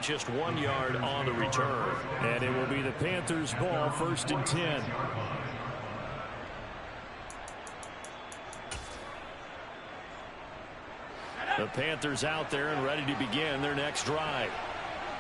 just 1 yard on the return. And it will be the Panthers' ball, 1st and 10. The Panthers out there and ready to begin their next drive.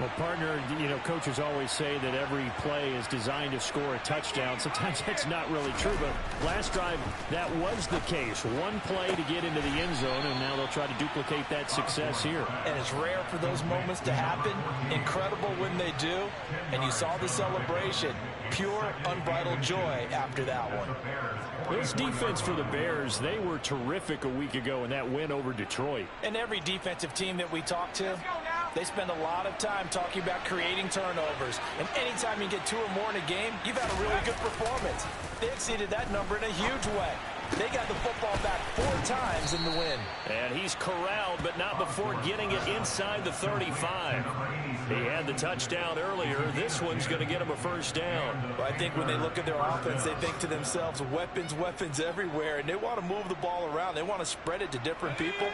Well, partner, coaches always say that every play is designed to score a touchdown. Sometimes that's not really true, but last drive, that was the case. One play to get into the end zone, and now they'll try to duplicate that success here. And it's rare for those moments to happen. Incredible when they do. And you saw the celebration. Pure, unbridled joy after that one. This defense for the Bears, they were terrific a week ago in that win over Detroit. And every defensive team that we talk to, they spend a lot of time talking about creating turnovers. And anytime you get 2 or more in a game, you've had a really good performance. They exceeded that number in a huge way. They got the football back 4 times in the win. And he's corralled, but not before getting it inside the 35. He had the touchdown earlier. This one's going to get him a first down. Well, I think when they look at their offense, they think to themselves, weapons, weapons everywhere. And they want to move the ball around. They want to spread it to different people.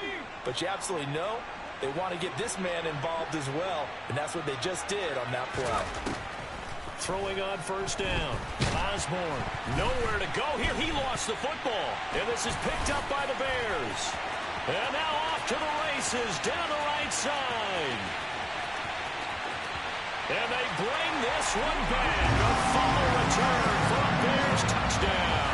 But you absolutely know they want to get this man involved as well. And that's what they just did on that play. Throwing on first down. Osborne, nowhere to go here. He lost the football. And this is picked up by the Bears. And now off to the races down the right side. And they bring this one back. A fumble return for a Bears touchdown.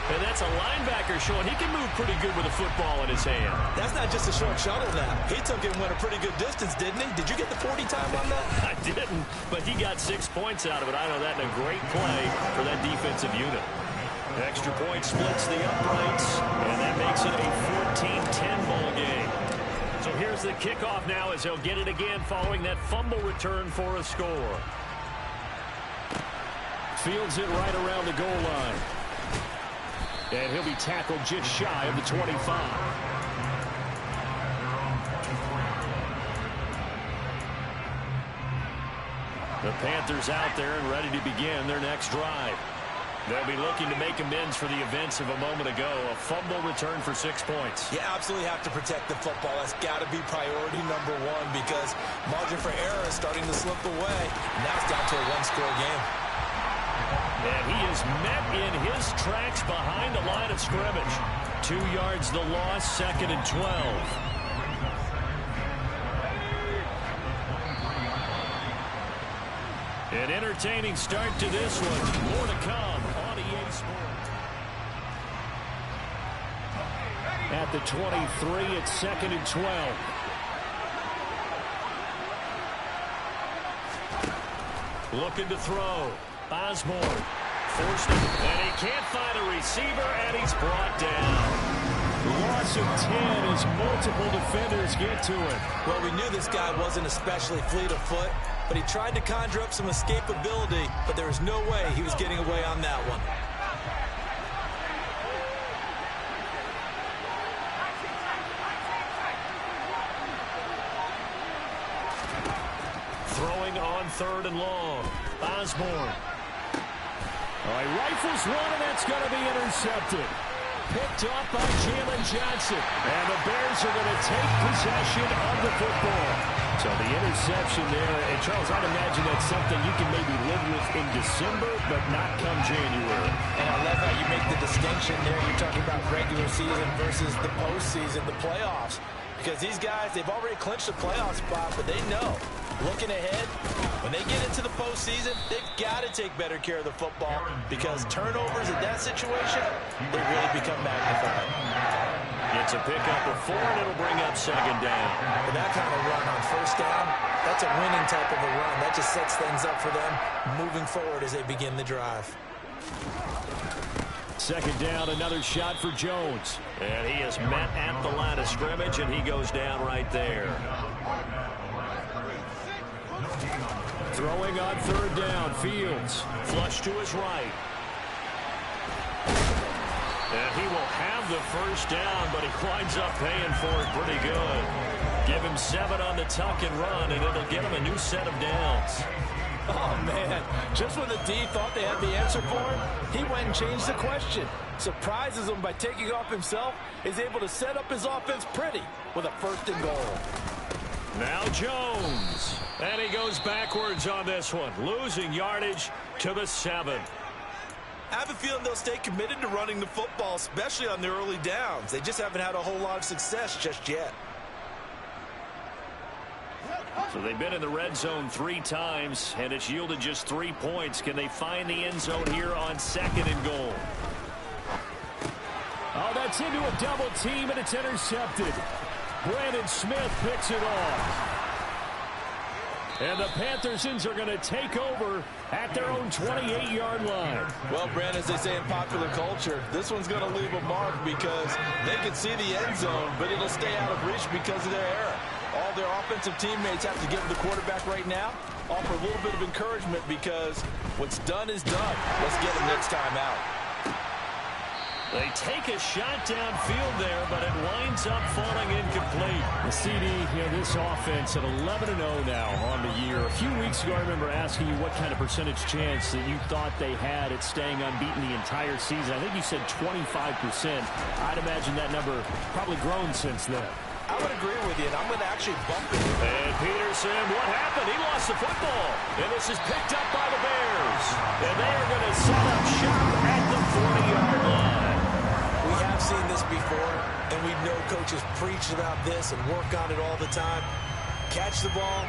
And that's a linebacker showing he can move pretty good with a football in his hand. That's not just a short shuttle now. He took it and went a pretty good distance, didn't he? Did you get the 40 time on that? I didn't, but he got 6 points out of it. I know that in a great play for that defensive unit. Extra point splits the uprights, and that makes it a 14-10 ball game. So here's the kickoff now as he'll get it again following that fumble return for a score. Fields it right around the goal line. And he'll be tackled just shy of the 25. The Panthers out there and ready to begin their next drive. They'll be looking to make amends for the events of a moment ago. A fumble return for 6 points. You absolutely have to protect the football. That's got to be priority number 1 because margin for error is starting to slip away. Now it's down to a 1-score game. And he is met in his tracks behind the line of scrimmage. 2 yards the loss, 2nd and 12. An entertaining start to this one. More to come on EA Sports. At the 23, it's 2nd and 12. Looking to throw. Osborne forced it, and he can't find a receiver, and he's brought down. Loss of 10 as multiple defenders get to it. Well, we knew this guy wasn't especially fleet of foot, but he tried to conjure up some escapability, but there was no way he was getting away on that one. Throwing on 3rd and long. Osborne. All right, rifles one, and that's going to be intercepted. Picked up by Jalen Johnson. And the Bears are going to take possession of the football. So the interception there, and Charles, I'd imagine that's something you can maybe live with in December, but not come January. And I love how you make the distinction there. You're talking about regular season versus the postseason, the playoffs. Because these guys, they've already clinched a playoff spot, but they know, looking ahead, when they get into the postseason, they've got to take better care of the football because turnovers in that situation, they really become magnified. It's a pickup of 4, and it'll bring up 2nd down. But that kind of run on 1st down, that's a winning type of a run. That just sets things up for them moving forward as they begin the drive. 2nd down, another shot for Jones. And he is met at the line of scrimmage, and he goes down right there. Throwing on 3rd down, Fields. Flush to his right. And he will have the first down, but he winds up paying for it pretty good. Give him 7 on the tuck and run, and it'll get him a new set of downs. Oh, man. Just when the D thought they had the answer for him, he went and changed the question. Surprises him by taking off himself, is able to set up his offense pretty with a 1st and goal. Now Jones. And he goes backwards on this one, losing yardage to the 7. I have a feeling they'll stay committed to running the football, especially on their early downs. They just haven't had a whole lot of success just yet. So they've been in the red zone 3 times, and it's yielded just 3 points. Can they find the end zone here on 2nd and goal? Oh, that's into a double team, and it's intercepted. Brandon Smith picks it off. And the Panthersons are going to take over at their own 28-yard line. Well, Brandon, as they say in popular culture, this one's going to leave a mark because they can see the end zone, but it'll stay out of reach because of their error. All their offensive teammates have to give the quarterback right now, offer a little bit of encouragement because what's done is done. Let's get him next time out. They take a shot downfield there, but it winds up falling incomplete. The CD, this offense at 11-0 now on the year. A few weeks ago, I remember asking you what kind of percentage chance that you thought they had at staying unbeaten the entire season. I think you said 25%. I'd imagine that number probably grown since then. I would agree with you, and I'm going to actually bump it. And Peterson, what happened? He lost the football. And this is picked up by the Bears. And they are going to set up shop at the 40-yard line. We have seen this before, and we know coaches preach about this and work on it all the time. Catch the ball.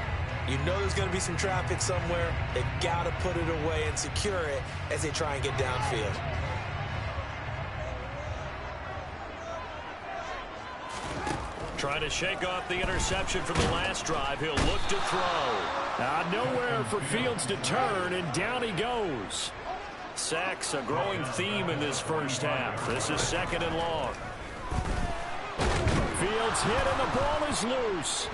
You know there's going to be some traffic somewhere. They've got to put it away and secure it as they try and get downfield. Trying to shake off the interception from the last drive. He'll look to throw. Nowhere for Fields to turn, and down he goes. Sacks, a growing theme in this first half. This is 2nd and long. Fields hit, and the ball is loose.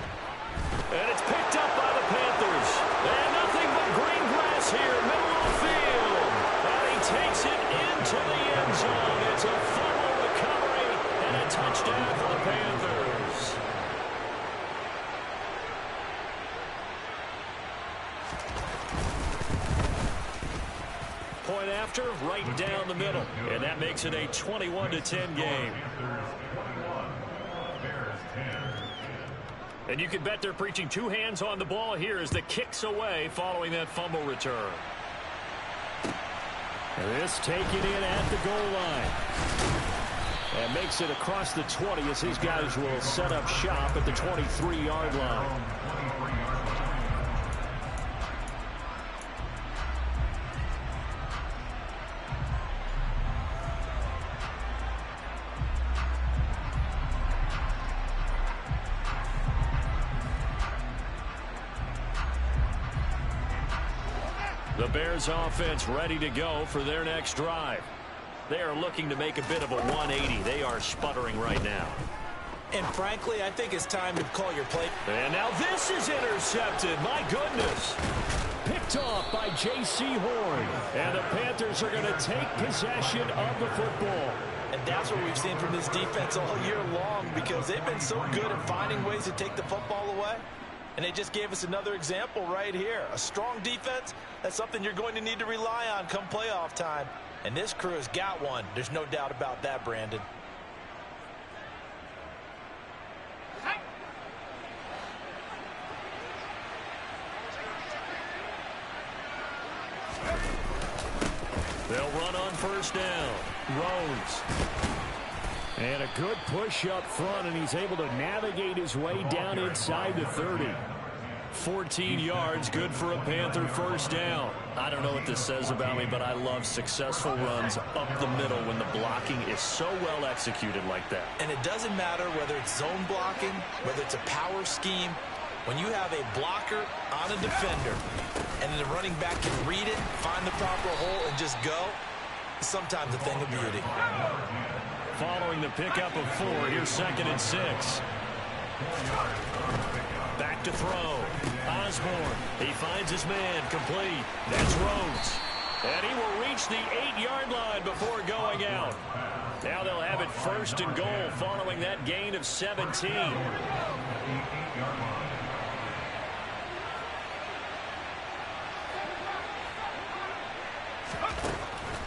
And it's picked up by the Panthers. And nothing but green grass here, middle of the field. And he takes it into the end zone. It's a fumble recovery and a touchdown for the Panthers. Point after, right down the middle. And that makes it a 21-10 game. And you can bet they're preaching 2 hands on the ball here as the kick's away following that fumble return. This taken in at the goal line. And makes it across the 20 as his guys will set up shop at the 23-yard line. The Bears offense ready to go for their next drive. They are looking to make a bit of a 180. They are sputtering right now. And frankly, I think it's time to call your play. And now this is intercepted. My goodness. Picked off by J.C. Horn. And the Panthers are going to take possession of the football. And that's what we've seen from this defense all year long because they've been so good at finding ways to take the football away. And they just gave us another example right here. A strong defense, that's something you're going to need to rely on come playoff time. And this crew has got one. There's no doubt about that, Brandon. They'll run on first down. Rhodes. And a good push up front, and he's able to navigate his way down inside the 30. 14 yards, good for a Panther first down. I don't know what this says about me, but I love successful runs up the middle when the blocking is so well executed like that. And it doesn't matter whether it's zone blocking, whether it's a power scheme. When you have a blocker on a defender, and the running back can read it, find the proper hole, and just go, it's sometimes a thing of beauty. Following the pickup of 4, here's 2nd and 6. Back to throw. Osborne. He finds his man complete. That's Rhodes. And he will reach the 8-yard line before going out. Now they'll have it 1st and goal following that gain of 17.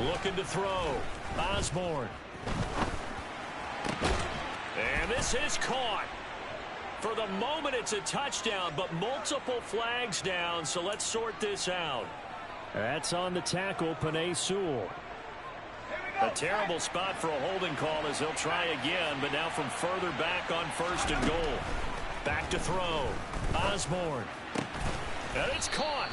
Looking to throw. Osborne. And this is caught. For the moment, it's a touchdown, but multiple flags down, so let's sort this out. That's on the tackle, Penei Sewell. A terrible spot for a holding call as he'll try again, but now from further back on 1st and goal. Back to throw. Osborne. And it's caught.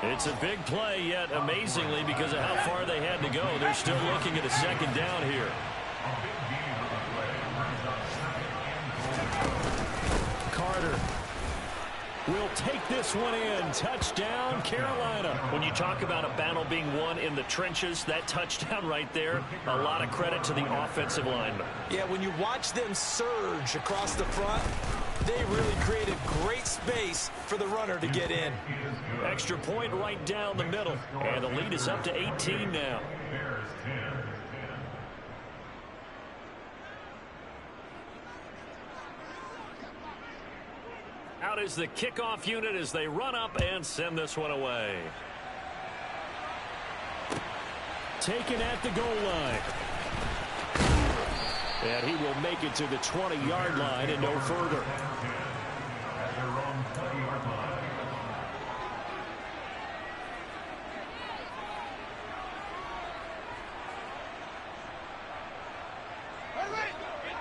It's a big play, yet amazingly, because of how far they had to go, they're still looking at a 2nd down here. Carter will take this one in. Touchdown, Carolina. When you talk about a battle being won in the trenches, that touchdown right there, a lot of credit to the offensive lineman. Yeah, when you watch them surge across the front, they really created great space for the runner to get in. Extra point right down the middle, and the lead is up to 18 now. Out is the kickoff unit as they run up and send this one away. Taken at the goal line. And he will make it to the 20-yard line and no further.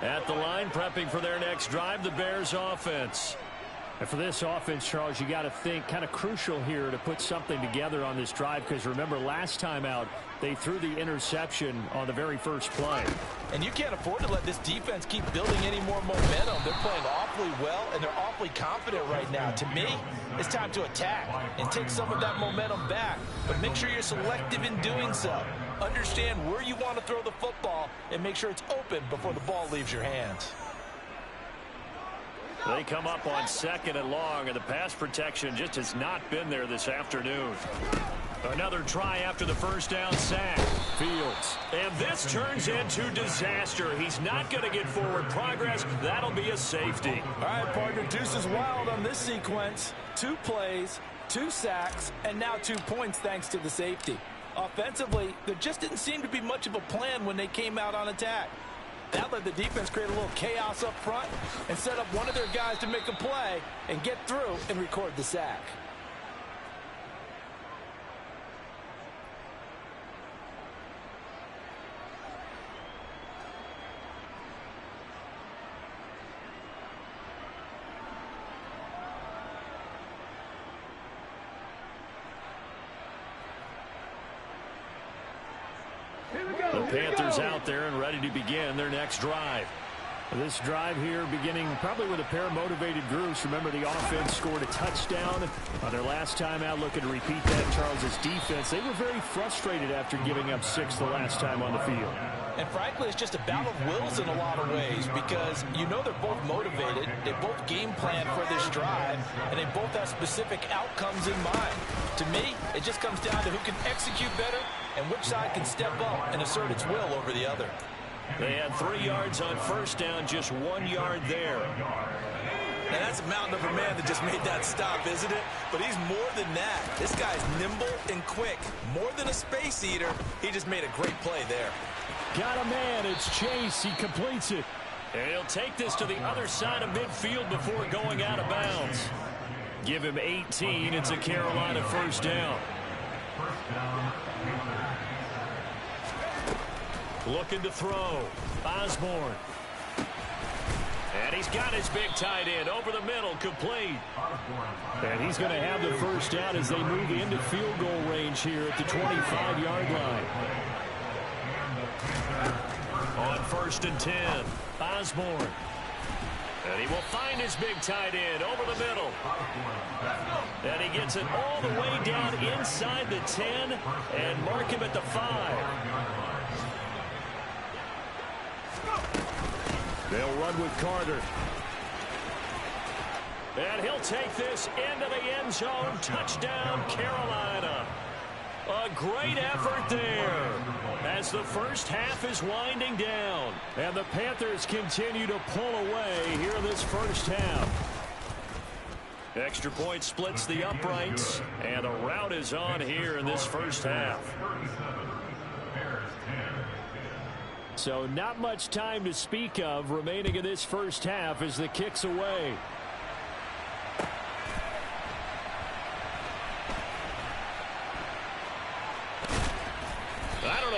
At the line, prepping for their next drive, the Bears offense. And for this offense, Charles, you got to think kind of crucial here to put something together on this drive, because remember last time out they threw the interception on the very first play. And you can't afford to let this defense keep building any more momentum. They're playing awfully well, and they're awfully confident right now. To me, it's time to attack and take some of that momentum back. But make sure you're selective in doing so. Understand where you want to throw the football and make sure it's open before the ball leaves your hands. They come up on 2nd and long, and the pass protection just has not been there this afternoon. Another try after the 1st down sack. Fields. And this turns into disaster. He's not going to get forward progress. That'll be a safety. All right, partner, deuce is wild on this sequence. 2 plays, 2 sacks, and now 2 points thanks to the safety. Offensively, there just didn't seem to be much of a plan when they came out on attack. That let the defense create a little chaos up front and set up one of their guys to make a play and get through and record the sack. The Panthers out there and ready to begin their next drive. This drive here beginning probably with a pair of motivated groups. Remember, the offense scored a touchdown on their last time out. Looking to repeat that. Charles's defense, they were very frustrated after giving up 6 the last time on the field. And frankly, it's just a battle of wills in a lot of ways, because you know they're both motivated, they both game plan for this drive, and they both have specific outcomes in mind. To me, it just comes down to who can execute better and which side can step up and assert its will over the other. They had 3 yards on 1st down, just 1 yard there. Now that's a mountain of a man that just made that stop, isn't it? But he's more than that. This guy's nimble and quick. More than a space eater, he just made a great play there. Got a man, it's Chase, he completes it. And he'll take this to the other side of midfield before going out of bounds. Give him 18, it's a Carolina 1st down. Looking to throw. Osborne. And he's got his big tight end over the middle, complete. And he's going to have the 1st down as they move into field goal range here at the 25-yard line. On 1st and 10, Osborne. And he will find his big tight end over the middle. And he gets it all the way down inside the 10 and mark him at the 5. They'll run with Carter. And he'll take this into the end zone. Touchdown, Carolina. A great effort there as the first half is winding down. And the Panthers continue to pull away here in this first half. Extra point splits the uprights, and the route is on here in this first half. So not much time to speak of remaining in this first half as the kick's away.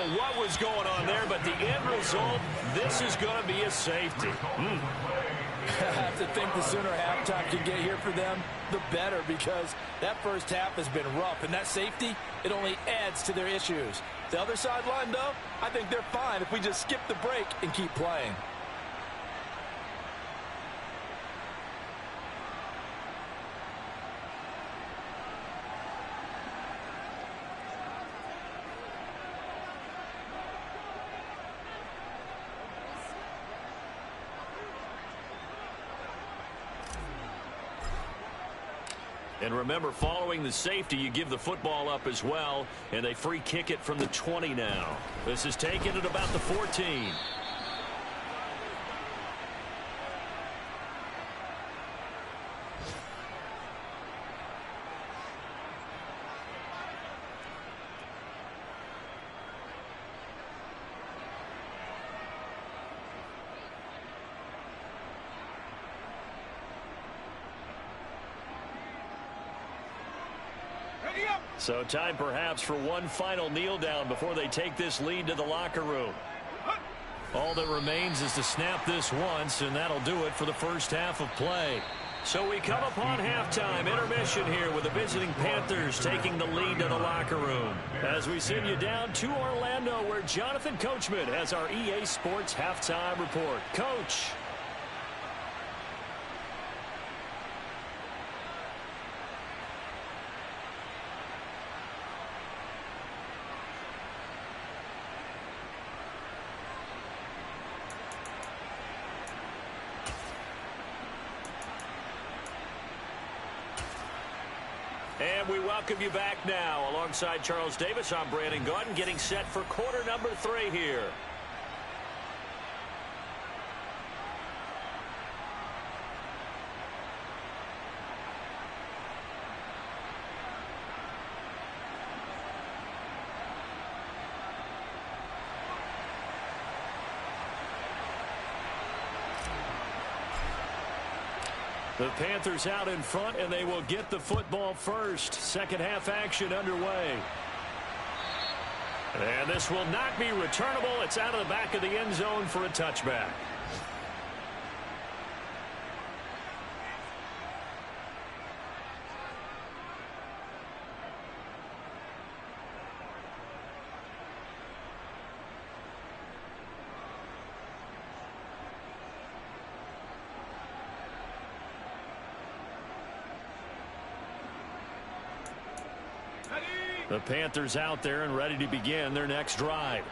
know what was going on there, but the end result, this is going to be a safety. I have to think the sooner halftime can get here for them, the better, because that first half has been rough, and that safety, it only adds to their issues. The other sideline, though, I think they're fine if we just skip the break and keep playing. And remember, following the safety, you give the football up as well, and they free kick it from the 20 now. This is taken at about the 14. So time perhaps for one final kneel down before they take this lead to the locker room. All that remains is to snap this once, and that'll do it for the first half of play. So we come upon halftime intermission here with the visiting Panthers taking the lead to the locker room. As we send you down to Orlando, where Jonathan Coachman has our EA Sports halftime report. Coach. And we welcome you back now. Alongside Charles Davis, I'm Brandon Gaudin, getting set for quarter number 3 here. The Panthers out in front, and they will get the football first. Second half action underway. And this will not be returnable. It's out of the back of the end zone for a touchback. The Panthers out there and ready to begin their next drive.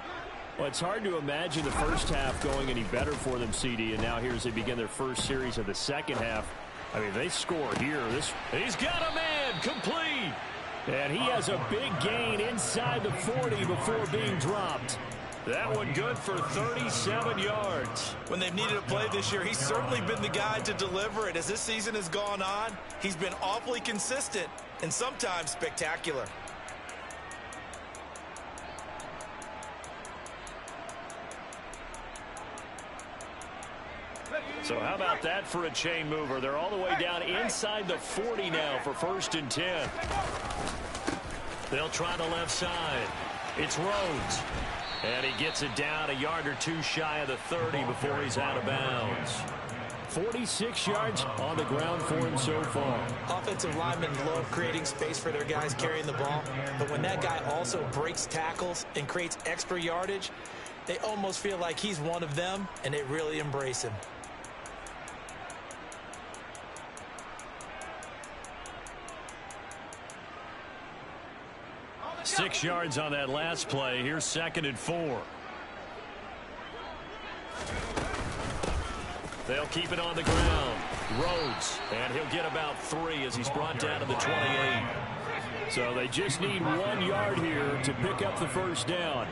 Well, it's hard to imagine the first half going any better for them, CD, and now here as they begin their first series of the second half. I mean, they score here. He's got a man, complete. And he has a big gain inside the 40 before being dropped. That one good for 37 yards. When they've needed a play this year, he's certainly been the guy to deliver it. As this season has gone on, he's been awfully consistent and sometimes spectacular. So how about that for a chain mover? They're all the way down inside the 40 now for 1st and 10. They'll try the left side. It's Rhodes. And he gets it down a yard or two shy of the 30 before he's out of bounds. 46 yards on the ground for him so far. Offensive linemen love creating space for their guys carrying the ball. But when that guy also breaks tackles and creates extra yardage, they almost feel like he's one of them, and they really embrace him. 6 yards on that last play. Here's 2nd and 4. They'll keep it on the ground. Rhodes, and he'll get about 3 as he's brought down to the 28. So they just need 1 yard here to pick up the first down.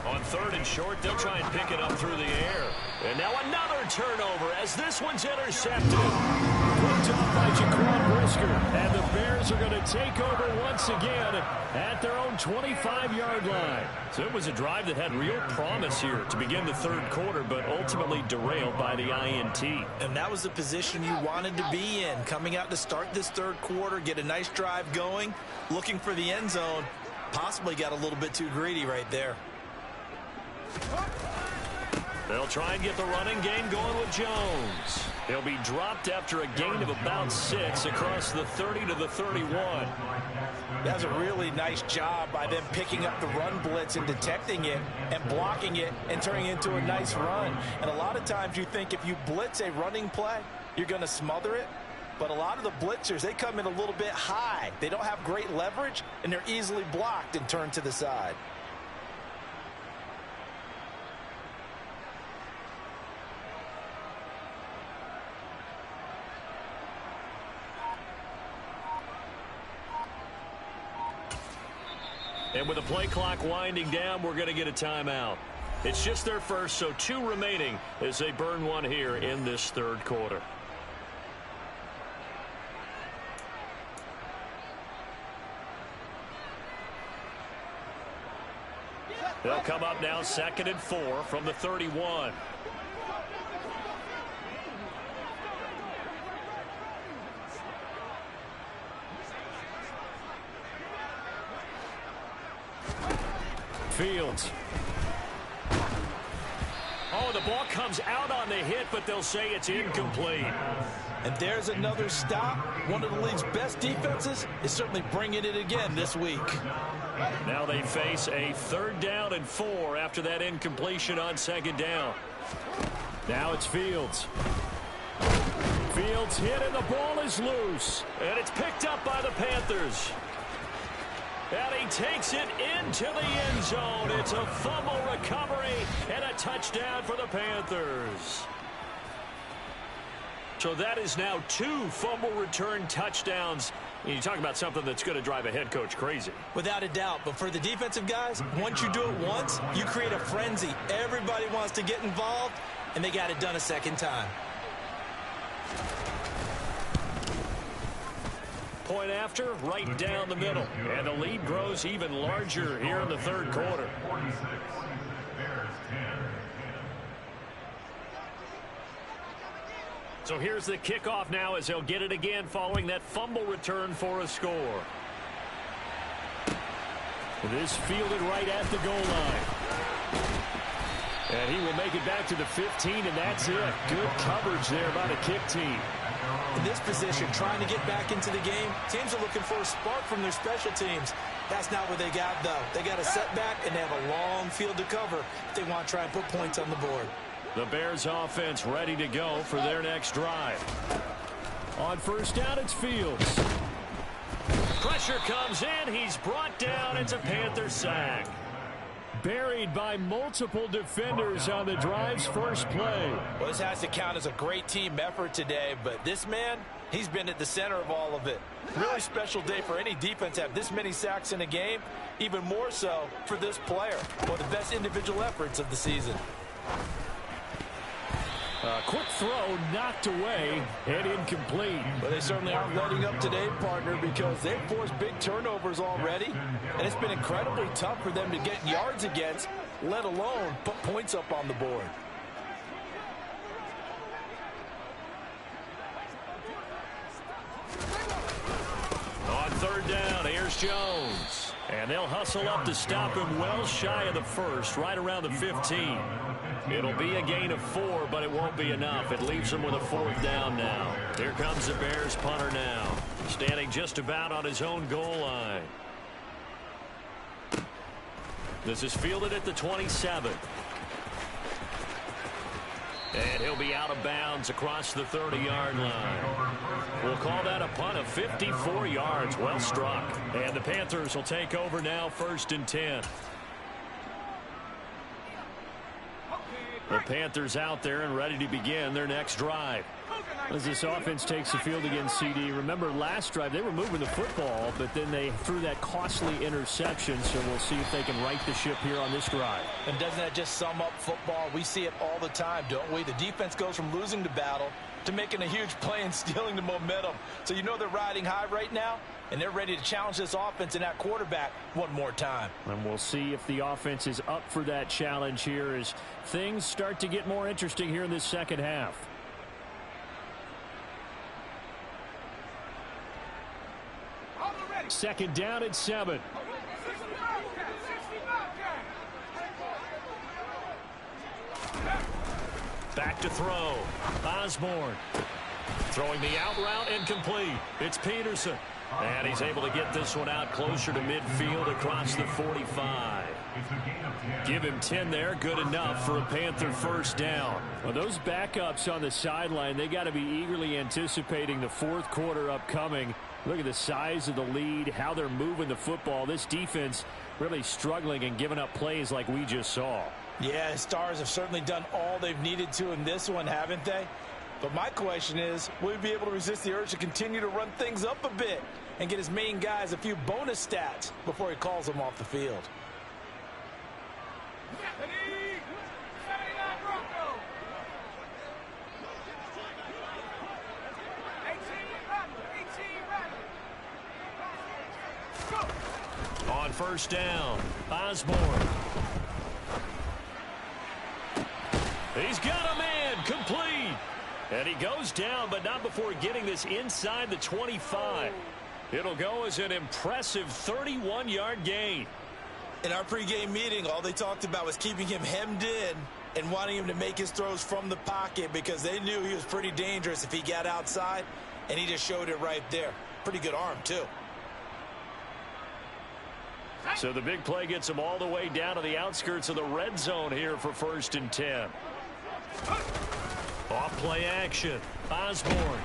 On 3rd and short, they'll try and pick it up through the air. And now another turnover as this one's intercepted. Picked up by Jaquan Brisker. And the Bears are going to take over once again at their own 25-yard line. So it was a drive that had real promise here to begin the 3rd quarter, but ultimately derailed by the INT. And that was the position you wanted to be in. Coming out to start this 3rd quarter, get a nice drive going, looking for the end zone. possibly got a little bit too greedy right there. They'll try and get the running game going with Jones. He'll be dropped after a gain of about 6 across the 30 to the 31. That's a really nice job by them picking up the run blitz and detecting it and blocking it and turning it into a nice run. And a lot of times you think if you blitz a running play, you're going to smother it. But a lot of the blitzers, they come in a little bit high. They don't have great leverage, and they're easily blocked and turned to the side. And with the play clock winding down, we're going to get a timeout. It's just their first, so 2 remaining as they burn one here in this third quarter. They'll come up now 2nd and 4 from the 31. Fields. Oh, the ball comes out on the hit, but they'll say it's incomplete. And there's another stop. One of the league's best defenses is certainly bringing it again this week. Now they face a 3rd down and 4 after that incompletion on 2nd down. Now it's Fields. Fields hit and the ball is loose. And it's picked up by the Panthers. And he takes it into the end zone. It's a fumble recovery and a touchdown for the Panthers. So that is now 2 fumble return touchdowns. You talk about something that's going to drive a head coach crazy. Without a doubt. But for the defensive guys, once you do it once, you create a frenzy. Everybody wants to get involved, and they got it done a second time. Point after, right down the middle. And the lead grows even larger here in the third quarter. So here's the kickoff now as they'll get it again following that fumble return for a score. This fielded right at the goal line. And he will make it back to the 15, and that's it. Good coverage there by the kick team. In this position, trying to get back into the game, teams are looking for a spark from their special teams. That's not what they got, though. They got a setback, and they have a long field to cover if they want to try and put points on the board. The Bears offense ready to go for their next drive. On 1st down, it's Fields. Pressure comes in. He's brought down. It's a Panther sack. Buried by multiple defenders on the drive's first play. Well, this has to count as a great team effort today, but this man, he's been at the center of all of it. Really special day for any defense to have this many sacks in a game, even more so for this player. One of the best individual efforts of the season. Quick throw knocked away and incomplete. But they certainly aren't letting up today, partner, because they've forced big turnovers already. And it's been incredibly tough for them to get yards against, let alone put points up on the board. On 3rd down, here's Jones. And they'll hustle up to stop him well shy of the 1st, right around the 15. It'll be a gain of 4, but it won't be enough. It leaves them with a 4th down now. Here comes the Bears punter now, standing just about on his own goal line. This is fielded at the 27. And he'll be out of bounds across the 30-yard line. We'll call that a punt of 54 yards. Well struck. And the Panthers will take over now, 1st and 10. The Panthers out there and ready to begin their next drive. As this offense takes the field against CD, remember last drive they were moving the football, but then they threw that costly interception, so we'll see if they can right the ship here on this drive. And doesn't that just sum up football? We see it all the time, don't we? The defense goes from losing the battle to making a huge play and stealing the momentum. So you know they're riding high right now, and they're ready to challenge this offense and that quarterback one more time. And we'll see if the offense is up for that challenge here as things start to get more interesting here in this second half. Second down at 7. Back to throw. Osborne. Throwing the out route incomplete. It's Peterson. And he's able to get this one out closer to midfield across the 45. Give him 10 there. Good enough for a Panther first down. Well, those backups on the sideline, they got to be eagerly anticipating the fourth quarter upcoming. Look at the size of the lead, how they're moving the football. This defense really struggling and giving up plays like we just saw. Yeah, Stars have certainly done all they've needed to in this one, haven't they? But my question is, will he be able to resist the urge to continue to run things up a bit and get his main guys a few bonus stats before he calls them off the field? On first down, Osborne. He's got a man, complete. And he goes down, but not before getting this inside the 25. It'll go as an impressive 31-yard gain. In our pregame meeting, all they talked about was keeping him hemmed in and wanting him to make his throws from the pocket because they knew he was pretty dangerous if he got outside, and he just showed it right there. Pretty good arm, too. So the big play gets him all the way down to the outskirts of the red zone here for 1st and 10. Off play action. Osborne.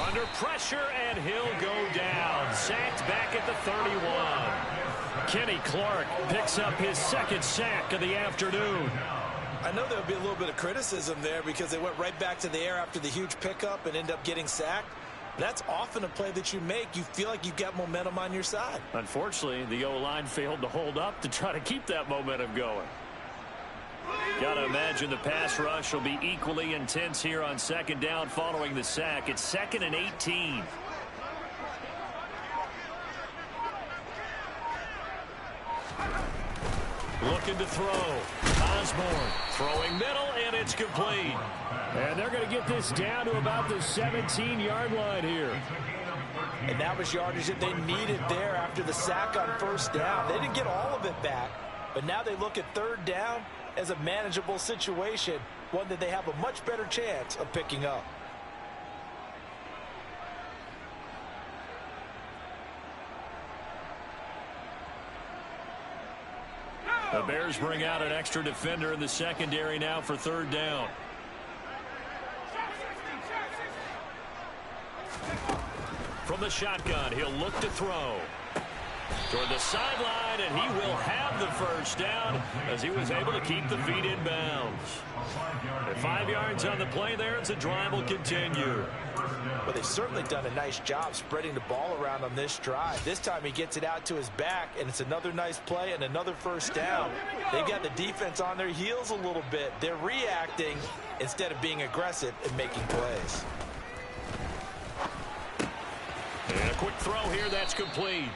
Under pressure, and he'll go down. Sacked back at the 31. Kenny Clark picks up his second sack of the afternoon. I know there would be a little bit of criticism there because they went right back to the air after the huge pickup and end up getting sacked. That's often a play that you make. You feel like you've got momentum on your side. Unfortunately, the O-line failed to hold up to try to keep that momentum going. Got to imagine the pass rush will be equally intense here on second down following the sack. It's 2nd and 18. Looking to throw. Osborne throwing middle, and it's complete. And they're going to get this down to about the 17-yard line here. And that was yardage that they needed there after the sack on first down. They didn't get all of it back, but now they look at third down as a manageable situation, one that they have a much better chance of picking up. The Bears bring out an extra defender in the secondary now for third down. From the shotgun, he'll look to throw. Toward the sideline, and he will have the first down as he was able to keep the feet in bounds. At 5 yards on the play there, as the drive will continue. Well, they've certainly done a nice job spreading the ball around on this drive. This time he gets it out to his back, and it's another nice play and another first down. They've got the defense on their heels a little bit. They're reacting instead of being aggressive and making plays. And a quick throw here, that's complete.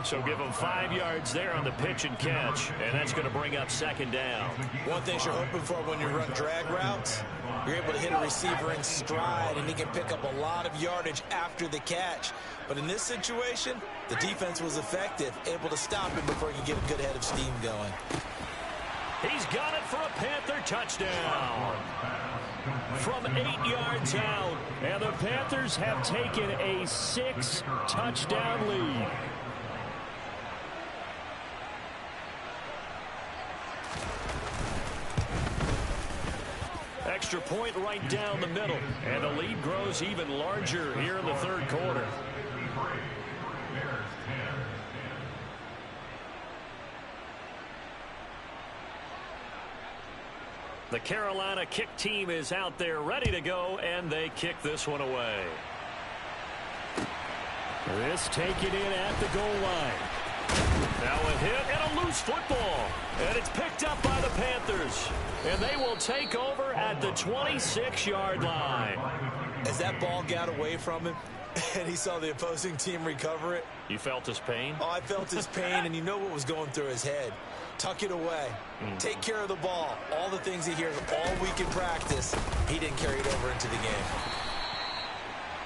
So give them 5 yards there on the pitch and catch, and that's going to bring up second down. One thing you're hoping for when you run drag routes, you're able to hit a receiver in stride, and he can pick up a lot of yardage after the catch. But in this situation, the defense was effective, able to stop him before he could get a good head of steam going. He's got it for a Panther touchdown. From 8 yards out, and the Panthers have taken a 6-touchdown lead. Extra point right down the middle, and the lead grows even larger here in the third quarter. The Carolina kick team is out there ready to go, and they kick this one away. This taken in at the goal line. Now a hit and a loose football. And it's picked up by the Panthers. And they will take over at the 26-yard line. As that ball got away from him and he saw the opposing team recover it. You felt his pain? Oh, I felt his pain, and you know what was going through his head. Tuck it away. Take care of the ball. All the things he hears all week in practice, he didn't carry it over into the game.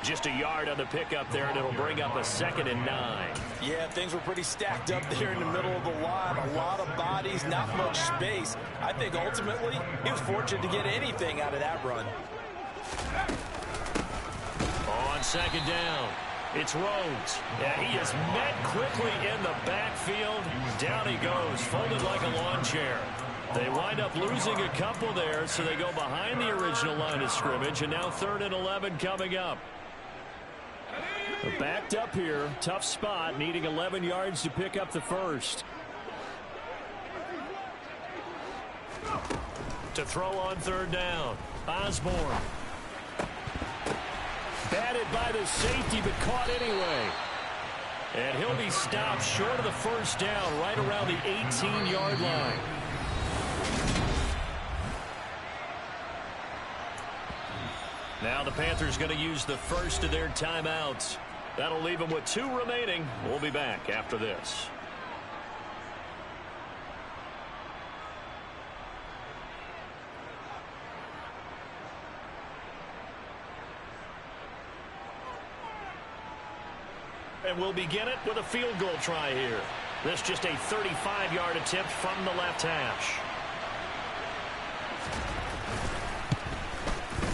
Just a yard on the pickup there, and it'll bring up a 2nd and 9. Yeah, things were pretty stacked up there in the middle of the line. A lot of bodies, not much space. I think ultimately he was fortunate to get anything out of that run. On 2nd down, it's Rhodes. Yeah, he is met quickly in the backfield. Down he goes, folded like a lawn chair. They wind up losing a couple there, so they go behind the original line of scrimmage, and now 3rd and 11 coming up. Backed up here, tough spot, needing 11 yards to pick up the first. To throw on 3rd down, Osborne. Batted by the safety, but caught anyway. And he'll be stopped short of the first down, right around the 18-yard line. Now the Panthers going to use the first of their timeouts. That'll leave them with 2 remaining. We'll be back after this. And we'll begin it with a field goal try here. This just a 35-yard attempt from the left hash.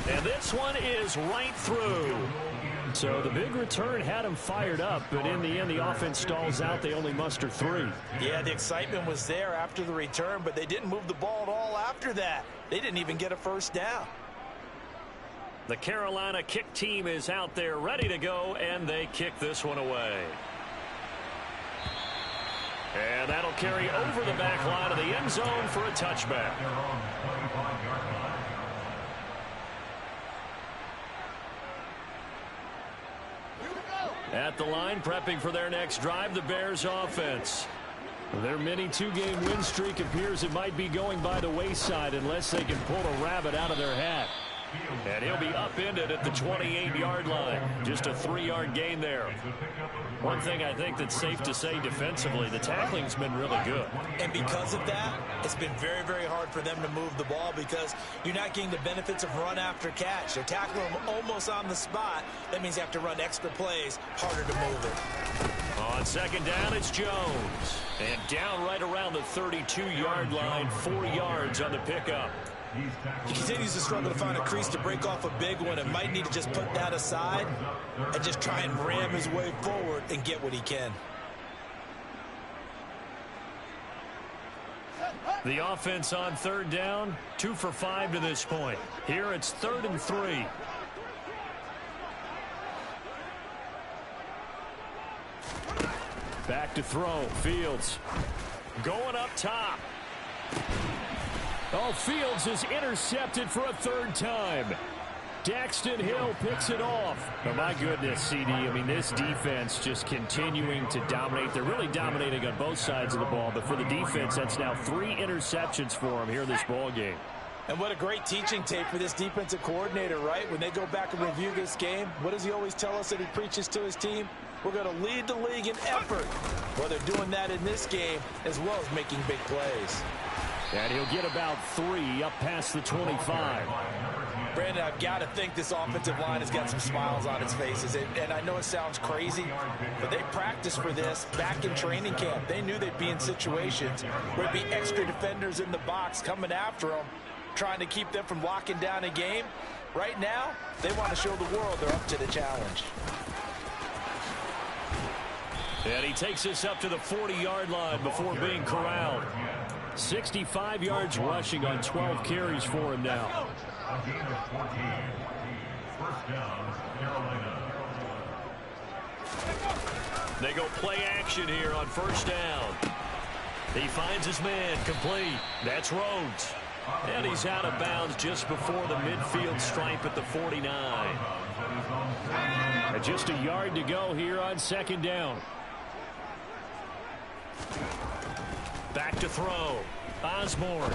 And this one is right through. So the big return had him fired up, but in the end the offense stalls out. They only muster 3. Yeah, the excitement was there after the return, but they didn't move the ball at all after that. They didn't even get a first down. The Carolina kick team is out there ready to go, and they kick this one away. And that'll carry over the back line of the end zone for a touchback. At the line, prepping for their next drive, the Bears offense. Their mini 2-game win streak appears it might be going by the wayside unless they can pull a rabbit out of their hat. And he'll be upended at the 28-yard line. Just a 3-yard gain there. One thing I think that's safe to say defensively, the tackling's been really good. And because of that, it's been very, very hard for them to move the ball because you're not getting the benefits of run after catch. They're tackling them almost on the spot. That means you have to run extra plays, harder to move it. On 2nd down, it's Jones. And down right around the 32-yard line, 4 yards on the pickup. He continues to struggle to find a crease to break off a big one and might need to just put that aside and just try and ram his way forward and get what he can. The offense on 3rd down, 2 for 5 to this point. Here it's 3rd and 3. Back to throw, Fields. Going up top. Oh, Fields is intercepted for a 3rd time. Daxton Hill picks it off. Oh, my goodness, CD. I mean, this defense just continuing to dominate. They're really dominating on both sides of the ball. But for the defense, that's now 3 interceptions for them here in this ball game. And what a great teaching tape for this defensive coordinator, right? When they go back and review this game, what does he always tell us that he preaches to his team? We're going to lead the league in effort. Well, they're doing that in this game as well as making big plays. And he'll get about 3 up past the 25. Brandon, I've got to think this offensive line has got some smiles on its faces. And I know it sounds crazy, but they practiced for this back in training camp. They knew they'd be in situations where there'd be extra defenders in the box coming after them, trying to keep them from locking down a game. Right now, they want to show the world they're up to the challenge. And he takes us up to the 40-yard line before being corralled. 65 yards rushing on 12 carries for him now. They go play action here on 1st down. He finds his man, complete. That's Rhodes. And he's out of bounds just before the midfield stripe at the 49. And just a yard to go here on 2nd down. Back to throw. Osborne.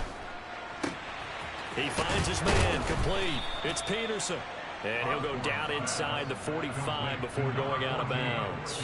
He finds his man, complete. It's Peterson. And he'll go down inside the 45 before going out of bounds.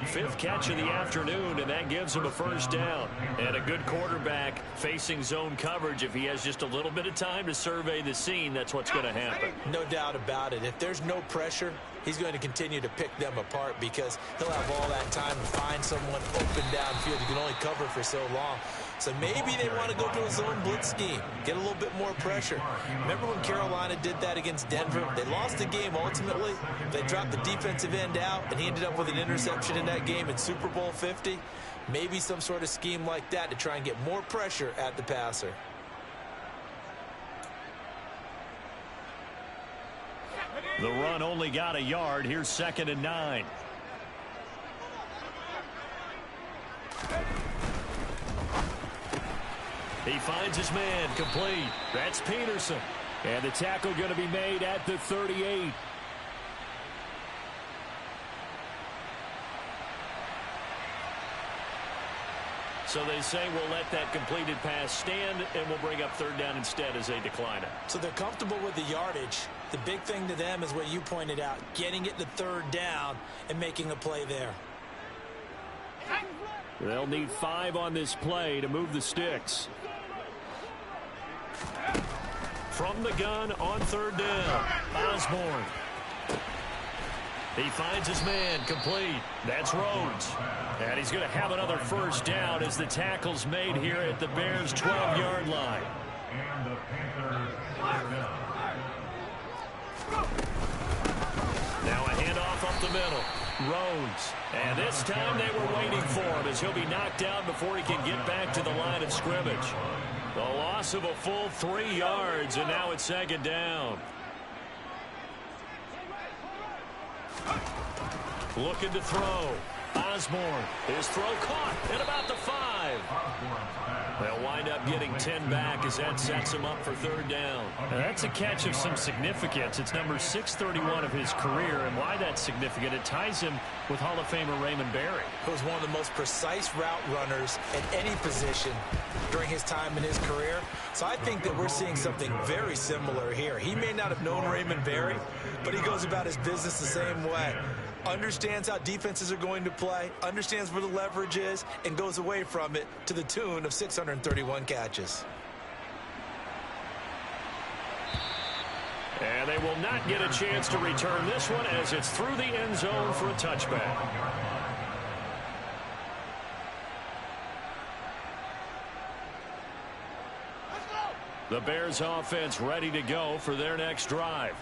Fifth catch of the afternoon, and that gives him a first down. And a good quarterback facing zone coverage. If he has just a little bit of time to survey the scene, that's what's going to happen. No doubt about it. If there's no pressure, he's going to continue to pick them apart because he'll have all that time to find someone open downfield. You can only cover for so long. So maybe they want to go to a zone blitz scheme, get a little bit more pressure. Remember when Carolina did that against Denver? They lost the game ultimately. They dropped the defensive end out, and he ended up with an interception in that game in Super Bowl 50. Maybe some sort of scheme like that to try and get more pressure at the passer. The run only got a yard. Here's 2nd and 9. He finds his man, complete. That's Peterson. And the tackle going to be made at the 38. So they say we'll let that completed pass stand, and we'll bring up 3rd down instead as they decline it. So they're comfortable with the yardage. The big thing to them is what you pointed out, getting it to 3rd down and making a play there. They'll need 5 on this play to move the sticks. From the gun on 3rd down, Osborne. He finds his man, complete. That's Rhodes. And he's going to have another first down as the tackle's made here at the Bears' 12-yard line. Now a handoff up the middle. Rhodes. And this time they were waiting for him as he'll be knocked down before he can get back to the line of scrimmage. The loss of a full 3 yards, and now it's 2nd down. Looking to throw. Osborne. His throw caught at about the 5. They'll wind up getting 10 back as that sets him up for 3rd down. Now that's a catch of some significance. It's number 631 of his career, and why that's significant, it ties him with Hall of Famer Raymond Berry. He was one of the most precise route runners at any position during his time in his career. So I think that we're seeing something very similar here. He may not have known Raymond Berry, but he goes about his business the same way. Understands how defenses are going to play, understands where the leverage is, and goes away from it to the tune of 631 catches. And they will not get a chance to return this one as it's through the end zone for a touchback. The Bears offense ready to go for their next drive.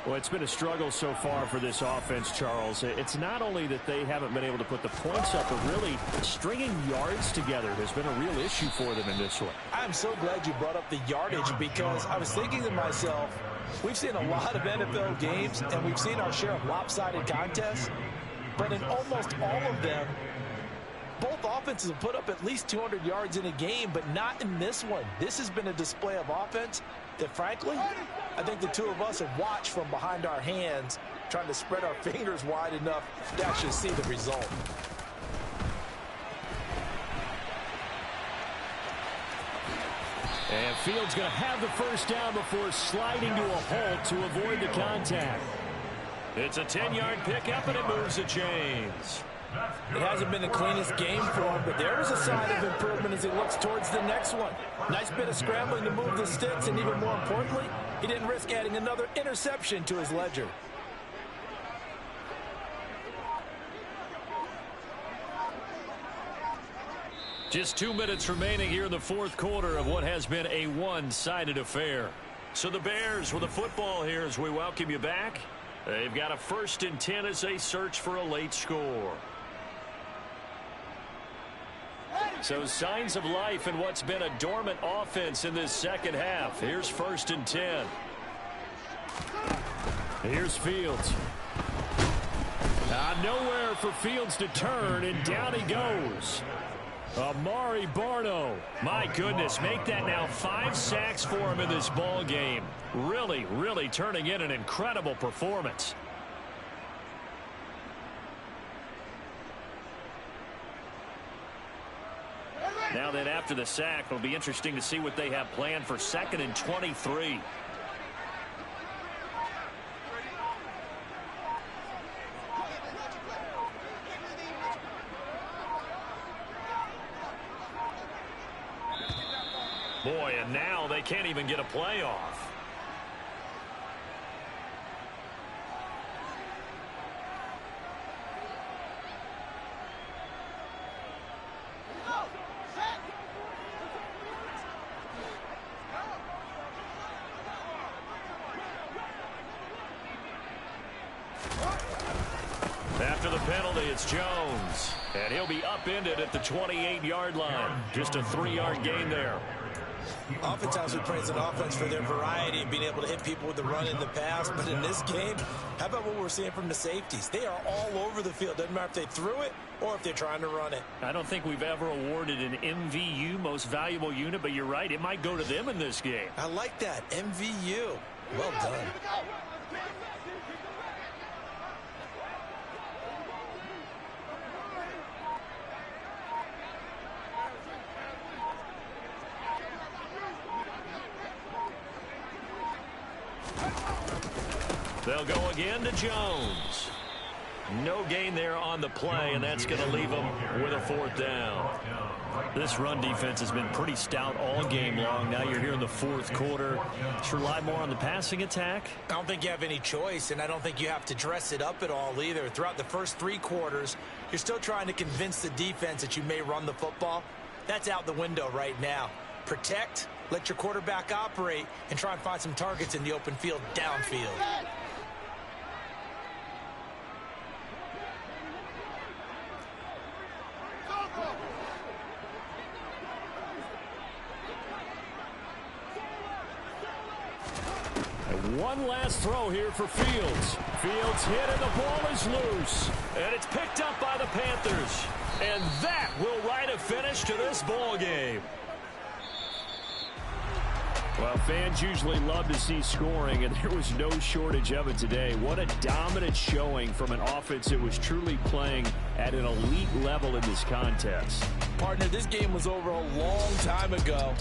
Well, it's been a struggle so far for this offense, Charles. It's not only that they haven't been able to put the points up, but really stringing yards together has been a real issue for them in this one. I'm so glad you brought up the yardage because I was thinking to myself, we've seen a lot of NFL games and we've seen our share of lopsided contests, but in almost all of them, both offenses have put up at least 200 yards in a game, but not in this one. This has been a display of offense that, frankly, I think the two of us have watched from behind our hands, trying to spread our fingers wide enough to actually see the result. And Fields going to have the first down before sliding to a halt to avoid the contact. It's a 10-yard pickup, and it moves the chains. It hasn't been the cleanest game for him, but there is a sign of improvement as he looks towards the next one. Nice bit of scrambling to move the sticks, and even more importantly, he didn't risk adding another interception to his ledger. Just 2 minutes remaining here in the 4th quarter of what has been a one-sided affair. So the Bears with the football here as we welcome you back. They've got a 1st and 10 as they search for a late score. So signs of life in what's been a dormant offense in this second half. Here's 1st and 10. Here's Fields. Nowhere for Fields to turn, and down he goes. Amari Barno. My goodness, make that now 5 sacks for him in this ball game. Really, really turning in an incredible performance. Now then, after the sack, it'll be interesting to see what they have planned for 2nd and 23. Boy, and now they can't even get a playoff. After the penalty, it's Jones. And he'll be upended at the 28-yard line. Just a 3-yard gain there. Oftentimes we praise an offense for their variety and being able to hit people with the run in the pass. But in this game, how about what we're seeing from the safeties? They are all over the field. Doesn't matter if they threw it or if they're trying to run it. I don't think we've ever awarded an MVU, most valuable unit, but you're right. It might go to them in this game. I like that. MVU. Well done. They'll go again to Jones. No gain there on the play, and that's going to leave them with a 4th down. This run defense has been pretty stout all game long. Now you're here in the 4th quarter. Just rely more on the passing attack. I don't think you have any choice, and I don't think you have to dress it up at all either. Throughout the first 3 quarters, you're still trying to convince the defense that you may run the football. That's out the window right now. Protect, let your quarterback operate, and try and find some targets in the open field downfield. One last throw here for Fields. Fields hit and the ball is loose. And it's picked up by the Panthers. And that will write a finish to this ball game. Well, fans usually love to see scoring, and there was no shortage of it today. What a dominant showing from an offense that was truly playing at an elite level in this contest. Partner, this game was over a long time ago.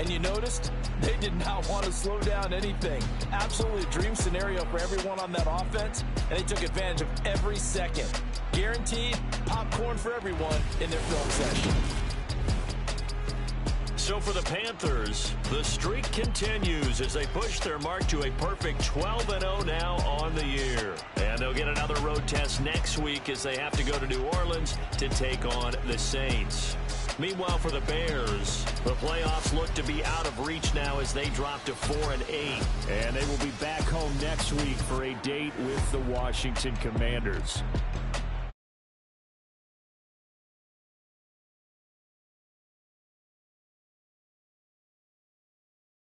And you noticed they did not want to slow down anything. Absolutely a dream scenario for everyone on that offense, and they took advantage of every second. Guaranteed popcorn for everyone in their film session. So for the Panthers, the streak continues as they push their mark to a perfect 12-0 now on the year. And they'll get another road test next week as they have to go to New Orleans to take on the Saints. Meanwhile, for the Bears, the playoffs look to be out of reach now as they drop to 4-8. And they will be back home next week for a date with the Washington Commanders.